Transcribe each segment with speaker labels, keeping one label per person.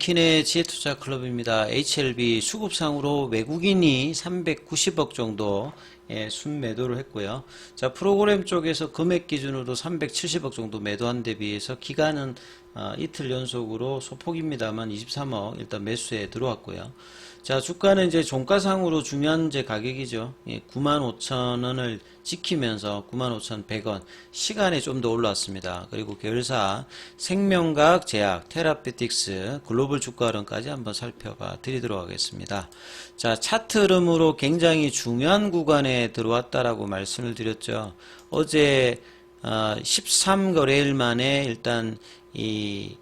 Speaker 1: 홍진의 지혜투자클럽입니다. HLB 수급상으로 외국인이 390억 정도 순매도를 했고요. 자, 프로그램 쪽에서 금액 기준으로 370억 정도 매도한 데 비해서 기간은 이틀 연속으로 소폭입니다만 23억 일단 매수에 들어왔고요. 자, 주가는 이제 종가상으로 중요한 이제 가격이죠. 95,000원을 지키면서 95,100원 시간에 좀 더 올랐습니다. 그리고 계열사 생명과학 제약, 테라피틱스, 글로벌 주가 흐름까지 한번 살펴봐 드리도록 하겠습니다. 자, 차트 흐름으로 굉장히 중요한 구간에 들어왔다라고 말씀을 드렸죠. 어제 13거래일 만에 일단 이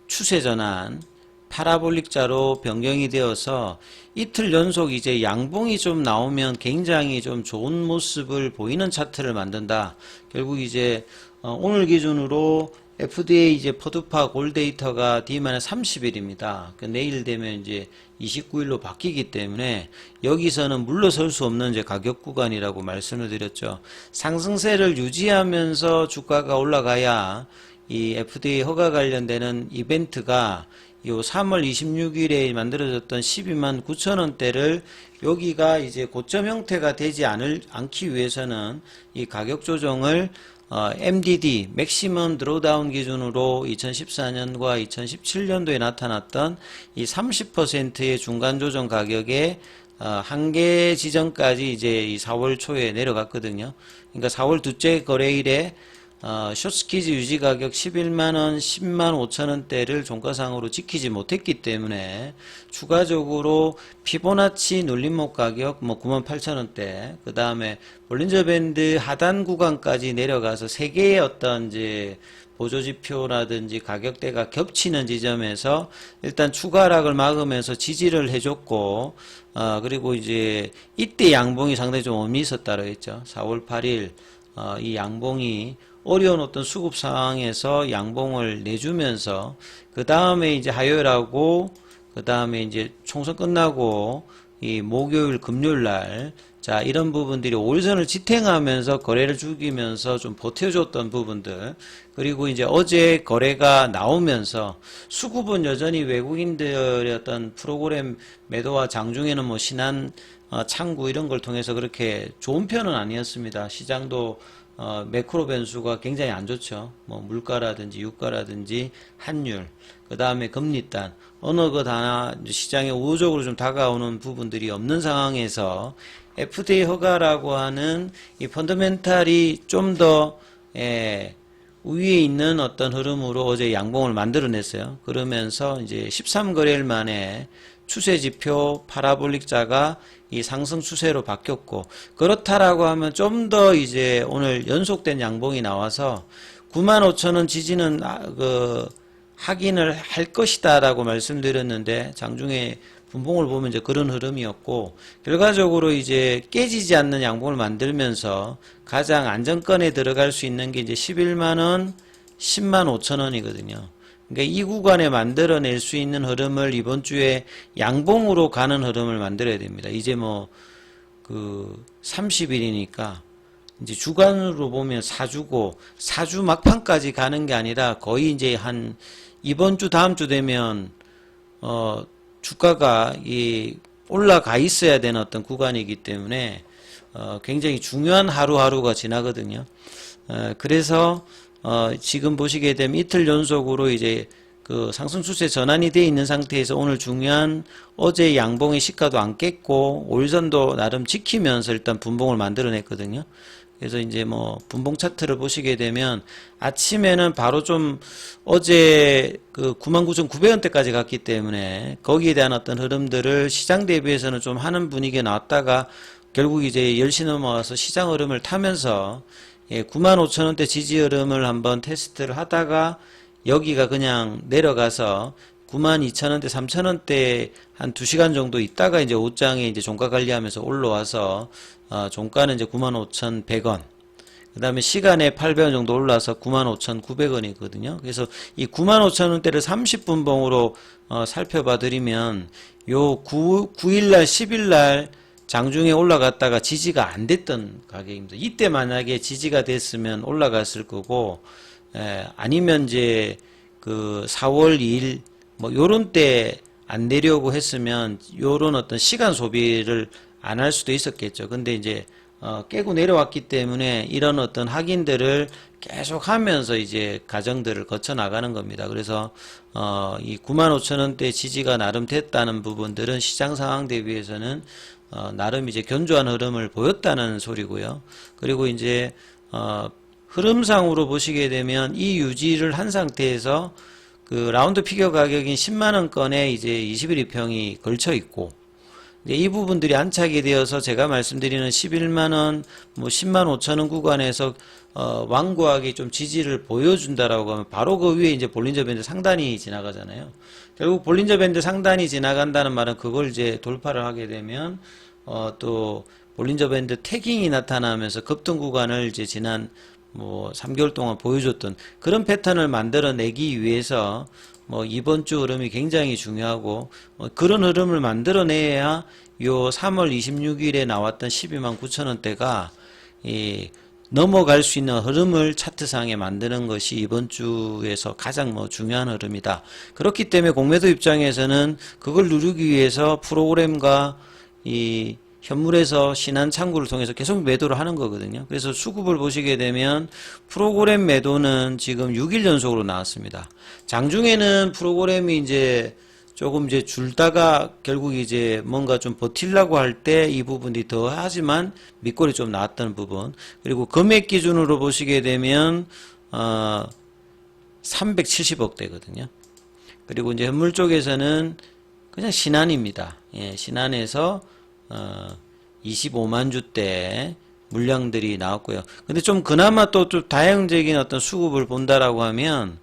Speaker 1: 추세 전환 파라볼릭자로 변경이 되어서 이틀 연속 이제 양봉이 좀 나오면 굉장히 좀 좋은 모습을 보이는 차트를 만든다. 결국 이제 오늘 기준으로 FDA 이제 퍼두파 골데이터가 D-30일입니다. 내일 되면 이제 29일로 바뀌기 때문에 여기서는 물러설 수 없는 이제 가격 구간이라고 말씀을 드렸죠. 상승세를 유지하면서 주가가 올라가야 이 FDA 허가 관련되는 이벤트가 요 3월 26일에 만들어졌던 12만 9천원대를 여기가 이제 고점 형태가 되지 않기 위해서는 이 가격 조정을 MDD, 맥시멈 드로다운 기준으로 2014년과 2017년도에 나타났던 이 30%의 중간 조정 가격에 한계 지점까지 이제 이 4월 초에 내려갔거든요. 그러니까 4월 둘째 거래일에 숏스키즈 유지 가격 11만원, 10만 5천원대를 종가상으로 지키지 못했기 때문에 추가적으로 피보나치 눌림목 가격 98,000원대, 그 다음에 볼린저 밴드 하단 구간까지 내려가서 3개의 어떤 이제 보조지표라든지 가격대가 겹치는 지점에서 일단 추가 하락을 막으면서 지지를 해줬고, 그리고 이제 이때 양봉이 상당히 좀 의미 있었다고 했죠. 4월 8일 이 양봉이 어려운 어떤 수급 상황에서 양봉을 내주면서 그 다음에 이제 화요일하고 그 다음에 이제 총선 끝나고 이 목요일 금요일 날 자, 이런 부분들이 5일선을 지탱하면서 거래를 죽이면서 좀 버텨줬던 부분들, 그리고 이제 어제 거래가 나오면서 수급은 여전히 외국인들의 어떤 프로그램 매도와 장중에는 뭐 신한 창구 이런 걸 통해서 그렇게 좋은 편은 아니었습니다. 시장도 매크로 변수가 굉장히 안 좋죠. 뭐 물가라든지 유가라든지 환율, 그 다음에 금리단, 어느 것 하나 시장에 우호적으로 좀 다가오는 부분들이 없는 상황에서 FDA 허가라고 하는 이 펀더멘탈이 좀 더 위에 있는 어떤 흐름으로 어제 양봉을 만들어냈어요. 그러면서 이제 13거래일 만에 추세지표 파라볼릭자가 이 상승 추세로 바뀌었고, 그렇다라고 하면 좀 더 이제 오늘 연속된 양봉이 나와서 95,000원 지지는 확인을 할 것이다라고 말씀드렸는데 장중에 분봉을 보면 이제 그런 흐름이었고, 결과적으로 이제 깨지지 않는 양봉을 만들면서 가장 안정권에 들어갈 수 있는 게 이제 11만원, 10만 5천원이거든요. 그러니까 이 구간에 만들어낼 수 있는 흐름을 이번 주에 양봉으로 가는 흐름을 만들어야 됩니다. 이제 뭐, 30일이니까, 이제 주간으로 보면 4주고, 4주 막판까지 가는 게 아니라 거의 이제 이번 주, 다음 주 되면, 주가가 올라가 있어야 되는 어떤 구간이기 때문에, 굉장히 중요한 하루하루가 지나거든요. 그래서, 지금 보시게 되면 이틀 연속으로 이제 상승 추세 전환이 되어 있는 상태에서 오늘 중요한 어제 양봉의 시가도 안 깼고 5일선도 나름 지키면서 일단 분봉을 만들어냈거든요. 그래서 이제 뭐 분봉 차트를 보시게 되면 아침에는 바로 좀 어제 99,900원대까지 갔기 때문에 거기에 대한 어떤 흐름들을 시장 대비해서는 좀 하는 분위기가 나왔다가 결국 이제 10시 넘어와서 시장 흐름을 타면서 95,000원대 지지 흐름을 한번 테스트를 하다가 여기가 그냥 내려가서 92,000원대, 3,000원대 한 2시간 정도 있다가 이제 옷장에 이제 종가 관리하면서 올라와서 종가는 이제 95,100원. 그 다음에 시간에 800원 정도 올라서 95,900원이거든요. 그래서 이 95,000원대를 30분봉으로 살펴봐 드리면 요 9일날, 10일날 장중에 올라갔다가 지지가 안 됐던 가격입니다. 이때 만약에 지지가 됐으면 올라갔을 거고, 아니면 이제 4월 2일 뭐 요런 때 안 내려오고 했으면 요런 어떤 시간 소비를 안 할 수도 있었겠죠. 근데 이제 깨고 내려왔기 때문에 이런 어떤 확인들을 계속 하면서 이제 과정들을 거쳐 나가는 겁니다. 그래서 이 95,000원대 지지가 나름 됐다는 부분들은 시장 상황 대비해서는 나름 이제 견조한 흐름을 보였다는 소리고요. 그리고 이제 흐름상으로 보시게 되면 이 유지를 한 상태에서 그 라운드 피겨 가격인 10만원권에 이제 21일평이 걸쳐 있고, 이 부분들이 안착이 되어서 제가 말씀드리는 11만원, 뭐 10만 5천원 구간에서 완고하게 좀 지지를 보여준다라고 하면 바로 그 위에 이제 볼린저 밴드 상단이 지나가잖아요. 결국 볼린저 밴드 상단이 지나간다는 말은 그걸 이제 돌파를 하게 되면 또 볼린저 밴드 태깅이 나타나면서 급등 구간을 이제 지난 뭐 3개월 동안 보여줬던 그런 패턴을 만들어내기 위해서 뭐 이번 주 흐름이 굉장히 중요하고 그런 흐름을 만들어내야 요 3월 26일에 나왔던 12만 9천원대가 넘어갈 수 있는 흐름을 차트상에 만드는 것이 이번 주에서 가장 뭐 중요한 흐름이다. 그렇기 때문에 공매도 입장에서는 그걸 누르기 위해서 프로그램과 이 현물에서 신한 창구를 통해서 계속 매도를 하는 거거든요. 그래서 수급을 보시게 되면 프로그램 매도는 지금 6일 연속으로 나왔습니다. 장중에는 프로그램이 이제 조금 이제 줄다가 결국 이제 뭔가 좀 버틸라고 할 때 이 부분이 더 하지만 밑골이 좀 나왔다는 부분. 그리고 금액 기준으로 보시게 되면 370억대거든요. 그리고 이제 현물 쪽에서는 그냥 신한입니다. 예, 신한에서 25만 주대 물량들이 나왔고요. 근데 좀 그나마 또 좀 다양적인 어떤 수급을 본다라고 하면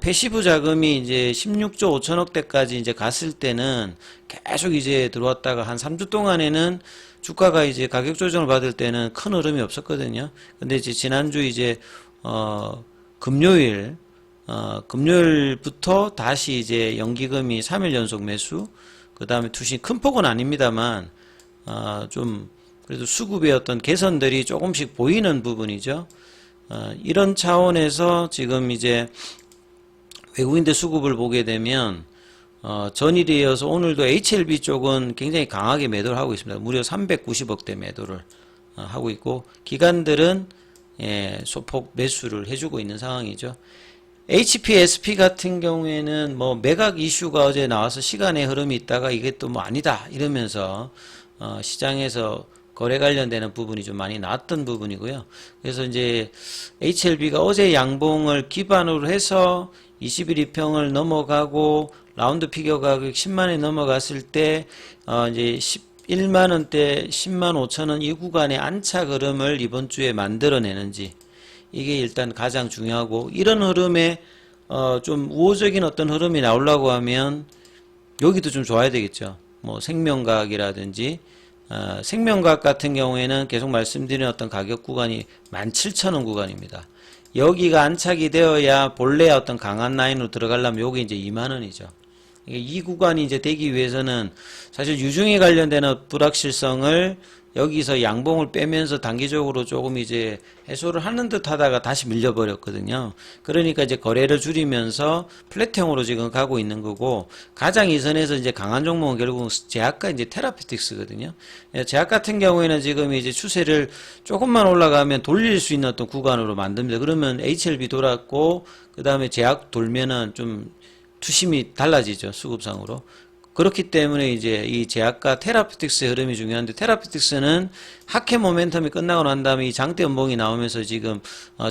Speaker 1: 패시브 자금이 이제 16조 5천억대까지 이제 갔을 때는 계속 이제 들어왔다가 한 3주 동안에는 주가가 이제 가격 조정을 받을 때는 큰 흐름이 없었거든요. 근데 이제 지난주 이제 금요일부터 다시 이제 연기금이 3일 연속 매수, 그 다음에 투신 큰 폭은 아닙니다만 좀 그래도 수급의 어떤 개선들이 조금씩 보이는 부분이죠. 이런 차원에서 지금 이제 외국인들 수급을 보게 되면 전일에 이어서 오늘도 HLB 쪽은 굉장히 강하게 매도를 하고 있습니다. 무려 390억대 매도를 하고 있고, 기관들은 소폭 매수를 해주고 있는 상황이죠. HPSP 같은 경우에는 뭐 매각 이슈가 어제 나와서 시간의 흐름이 있다가 이게 또 뭐 아니다 이러면서 시장에서 거래 관련되는 부분이 좀 많이 나왔던 부분이고요. 그래서 이제 HLB가 어제 양봉을 기반으로 해서 21일평을 넘어가고 라운드 피겨 가격 10만원이 넘어갔을 때 이제 11만원대 10만 5천원 이 구간의 안착 흐름을 이번 주에 만들어내는지, 이게 일단 가장 중요하고, 이런 흐름에 좀 우호적인 어떤 흐름이 나오려고 하면 여기도 좀 좋아야 되겠죠. 뭐 생명과학이라든지 생명과학 같은 경우에는 계속 말씀드린 어떤 가격 구간이 17,000원 구간입니다. 여기가 안착이 되어야 본래 어떤 강한 라인으로 들어가려면 여기 이제 2만원이죠. 이 구간이 이제 되기 위해서는 사실 유중에 관련되는 불확실성을 여기서 양봉을 빼면서 단기적으로 조금 이제 해소를 하는 듯 하다가 다시 밀려버렸거든요. 그러니까 이제 거래를 줄이면서 플랫형으로 지금 가고 있는 거고, 가장 이선에서 이제 강한 종목은 결국 제약과 이제 테라피틱스거든요. 제약 같은 경우에는 지금 이제 추세를 조금만 올라가면 돌릴 수 있는 어떤 구간으로 만듭니다. 그러면 HLB 돌았고, 그 다음에 제약 돌면은 좀 투심이 달라지죠. 수급상으로. 그렇기 때문에 이제 이 제약과 테라피틱스의 흐름이 중요한데, 테라피틱스는 하회 모멘텀이 끝나고 난 다음에 이 장대 연봉이 나오면서 지금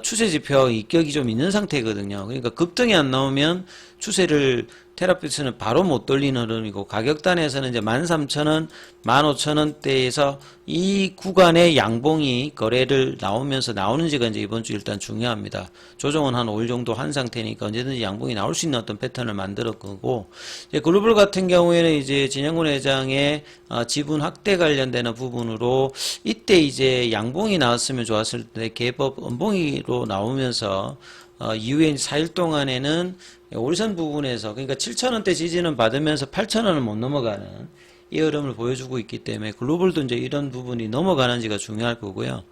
Speaker 1: 추세 지표 입격이 좀 있는 상태거든요. 그러니까 급등이 안 나오면 추세를 테라피틱스는 바로 못 돌리는 흐름이고, 가격단에서는 이제 13,000원, 15,000원대에서 이 구간의 양봉이 거래를 나오면서 나오는지가 이제 이번 주 일단 중요합니다. 조정은 한 5일 정도 한 상태니까 언제든지 양봉이 나올 수 있는 어떤 패턴을 만들었 거고, 이제 글로벌 같은 경우에는 이제 진영군 회장의 지분 확대 관련되는 부분으로 이때 이제 양봉이 나왔으면 좋았을 때 개법 음봉이로 나오면서 이후에 4일 동안에는 오리선 부분에서, 그러니까 7,000원대 지지는 받으면서 8,000원을 못 넘어가는 이 흐름을 보여주고 있기 때문에 글로벌도 이제 이런 부분이 넘어가는지가 중요할 거고요.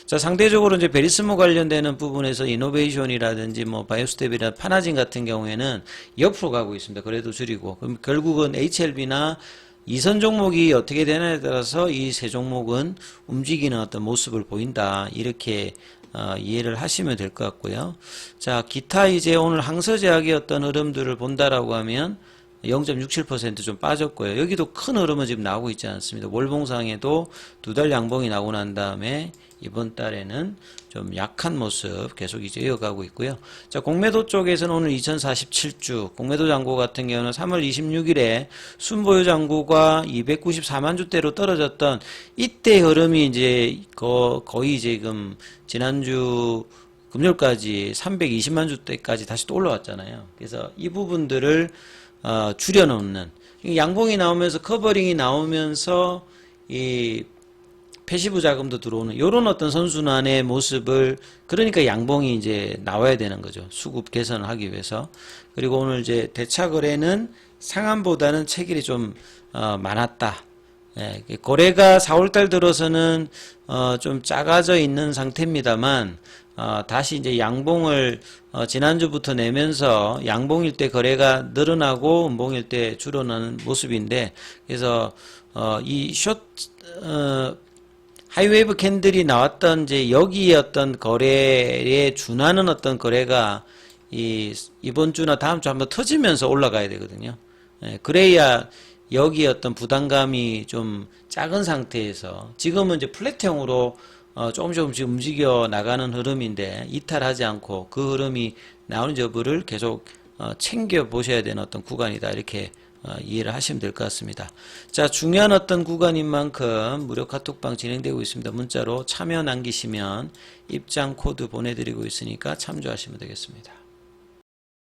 Speaker 1: 자, 상대적으로 이제 베리스모 관련되는 부분에서 이노베이션이라든지 뭐 바이오스텝이나 파나진 같은 경우에는 옆으로 가고 있습니다. 그래도 줄이고. 그럼 결국은 HLB나 이선 종목이 어떻게 되냐에 따라서 이 세 종목은 움직이는 어떤 모습을 보인다. 이렇게 이해를 하시면 될 것 같고요. 자, 기타 이제 오늘 항서제약의 어떤 흐름들을 본다라고 하면 0.67% 좀 빠졌고요. 여기도 큰 흐름은 지금 나오고 있지 않습니다. 월봉상에도 두 달 양봉이 나오고 난 다음에 이번 달에는 좀 약한 모습 계속 이제 이어가고 있고요. 자, 공매도 쪽에서는 오늘 2047주, 공매도 잔고 같은 경우는 3월 26일에 순보유 잔고가 294만 주대로 떨어졌던 이때 흐름이 이제 거의 지금 지난주 금요일까지 320만 주대까지 다시 또 올라왔잖아요. 그래서 이 부분들을 줄여놓는, 양봉이 나오면서 커버링이 나오면서 이 패시브 자금도 들어오는 요런 어떤 선순환의 모습을, 그러니까 양봉이 이제 나와야 되는 거죠. 수급 개선을 하기 위해서. 그리고 오늘 이제 대차 거래는 상한보다는 체결이 좀 많았다. 예, 거래가 4월달 들어서는 좀 작아져 있는 상태입니다만 다시 이제 양봉을 지난주부터 내면서 양봉일 때 거래가 늘어나고 음봉일 때 줄어나는 모습인데, 그래서 이 하이웨이브 캔들이 나왔던 이제 여기에 어떤 거래에 준하는 어떤 거래가 이번 주나 다음 주 한번 터지면서 올라가야 되거든요. 예, 그래야 여기 어떤 부담감이 좀 작은 상태에서, 지금은 이제 플랫형으로 조금씩 움직여 나가는 흐름인데 이탈하지 않고 그 흐름이 나오는 여부를 계속 챙겨 보셔야 되는 어떤 구간이다. 이렇게 이해를 하시면 될 것 같습니다. 자, 중요한 어떤 구간인 만큼 무료 카톡방 진행되고 있습니다. 문자로 참여 남기시면 입장 코드 보내드리고 있으니까 참조하시면 되겠습니다.